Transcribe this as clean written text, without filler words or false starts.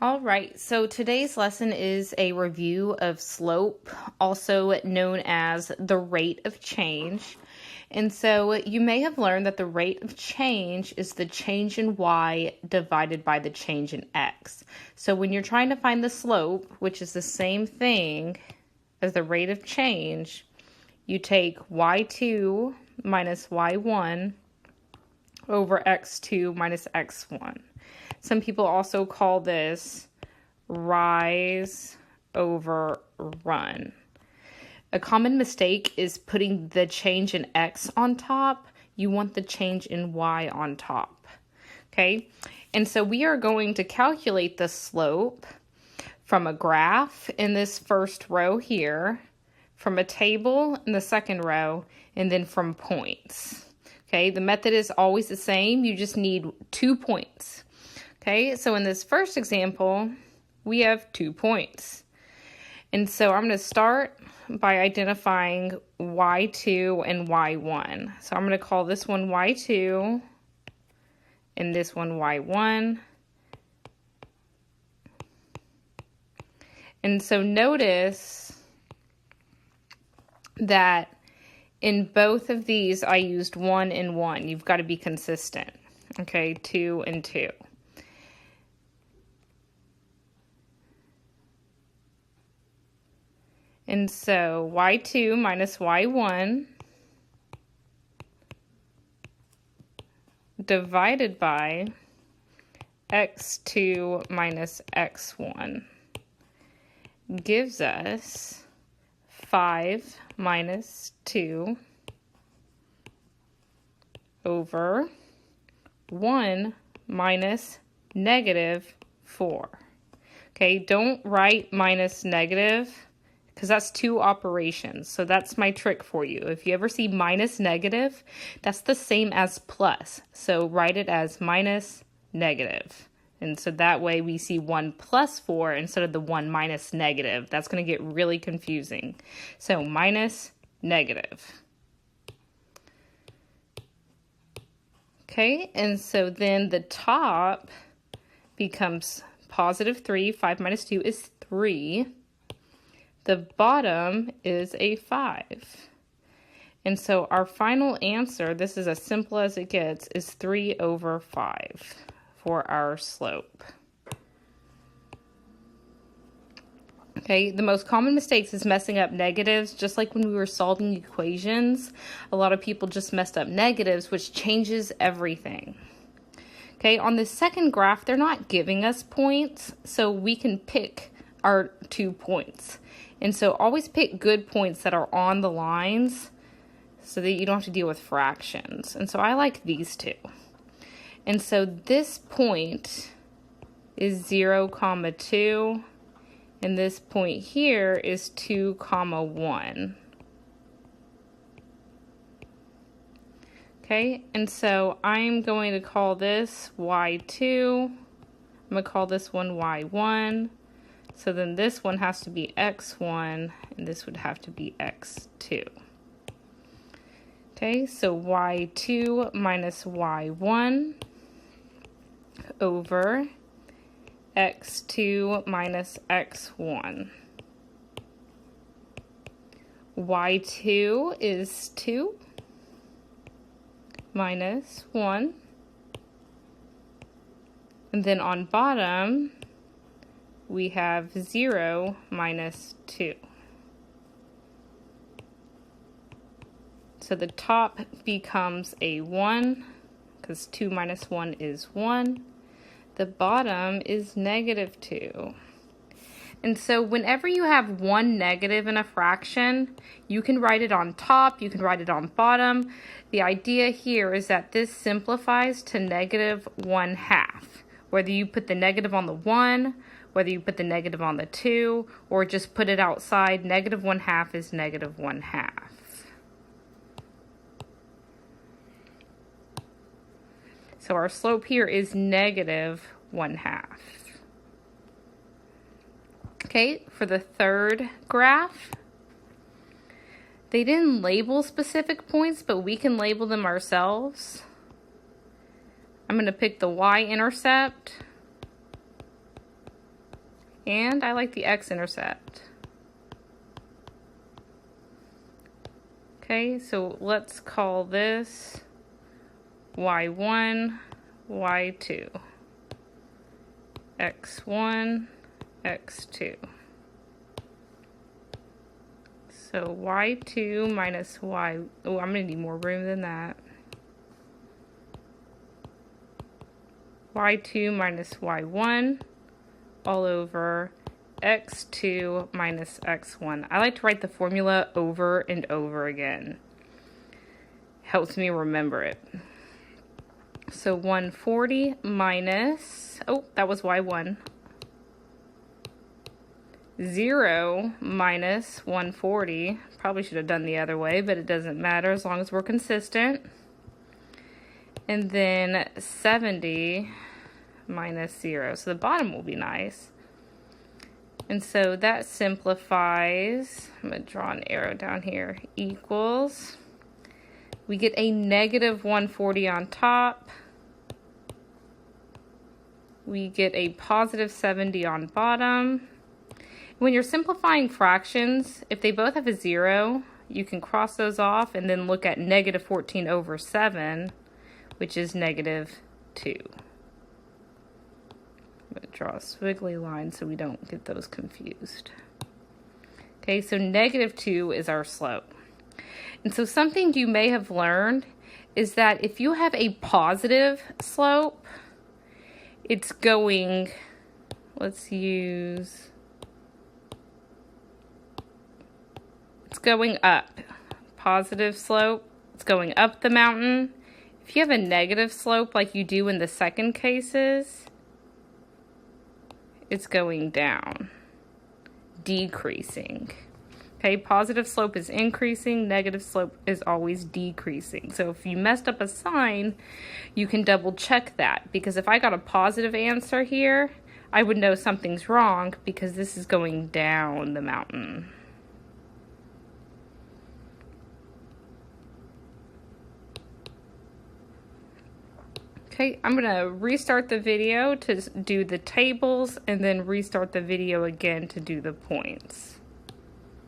All right, so today's lesson is a review of slope, also known as the rate of change. And so you may have learned that the rate of change is the change in y divided by the change in x. So when you're trying to find the slope, which is the same thing as the rate of change, you take y2 minus y1 over x2 minus x1. Some people also call this rise over run. A common mistake is putting the change in x on top. You want the change in y on top. Okay? And so we are going to calculate the slope from a graph in this first row here, from a table in the second row, and then from points. Okay? The method is always the same. You just need 2 points. Okay, so in this first example, we have 2 points. And so I'm going to start by identifying y2 and y1. So I'm going to call this one y2 and this one y1. And so notice that in both of these, I used 1 and 1. You've got to be consistent. Okay, 2 and 2. And so y2 minus y1 divided by x2 minus x1 gives us 5 minus 2 over 1 minus negative 4. Okay, don't write minus negative, because that's 2 operations. So that's my trick for you. If you ever see minus negative, that's the same as plus. So write it as minus negative. And so that way we see 1 plus 4 instead of the 1 minus negative. That's going to get really confusing. So minus negative. Okay, and so then the top becomes positive 3. 5 minus 2 is 3. The bottom is a 5. And so our final answer, this is as simple as it gets, is 3 over 5 for our slope. Okay, the most common mistakes is messing up negatives. Just like when we were solving equations, a lot of people just messed up negatives, which changes everything. Okay, on the second graph, they're not giving us points, so we can pick our 2 points. And so always pick good points that are on the lines so that you don't have to deal with fractions. And so I like these 2. And so this point is 0, 2, and this point here is 2, 1. Okay, and so I'm going to call this y2. I'm going to call this one y1. So then this one has to be x1, and this would have to be x2. Okay, so y2 minus y1 over x2 minus x1. y2 is 2 minus 1. And then on bottom, we have 0 minus 2. So the top becomes a 1, because 2 minus 1 is 1. The bottom is negative 2. And so whenever you have one negative in a fraction, you can write it on top, you can write it on bottom. The idea here is that this simplifies to negative 1/2. Whether you put the negative on the 1, whether you put the negative on the 2, or just put it outside, negative 1/2 is negative 1/2. So our slope here is negative 1/2. Okay, for the third graph, they didn't label specific points, but we can label them ourselves. I'm going to pick the y-intercept And I like the x-intercept. Okay, so let's call this y1, y2, x1, x2. So y2 minus y, oh, I'm gonna need more room than that. y2 minus y1 all over x2 minus x1. I like to write the formula over and over again. Helps me remember it. So 140 minus, oh, that was y1. 0 minus 140. Probably should have done the other way, but it doesn't matter as long as we're consistent. And then 70 minus 0. So the bottom will be nice. And so that simplifies, I'm going to draw an arrow down here, equals, we get a negative 140 on top. We get a positive 70 on bottom. When you're simplifying fractions, if they both have a 0, you can cross those off and then look at negative 14 over 7, which is negative 2. I'm going to draw a squiggly line so we don't get those confused. Okay, so negative 2 is our slope. And so something you may have learned is that if you have a positive slope, it's going, let's use, it's going up. Positive slope, it's going up the mountain. If you have a negative slope like you do in the second cases, it's going down, decreasing. Okay, positive slope is increasing, negative slope is always decreasing. So if you messed up a sign, you can double check that, because if I got a positive answer here, I would know something's wrong because this is going down the mountain. Okay, I'm going to restart the video to do the tables and then restart the video again to do the points.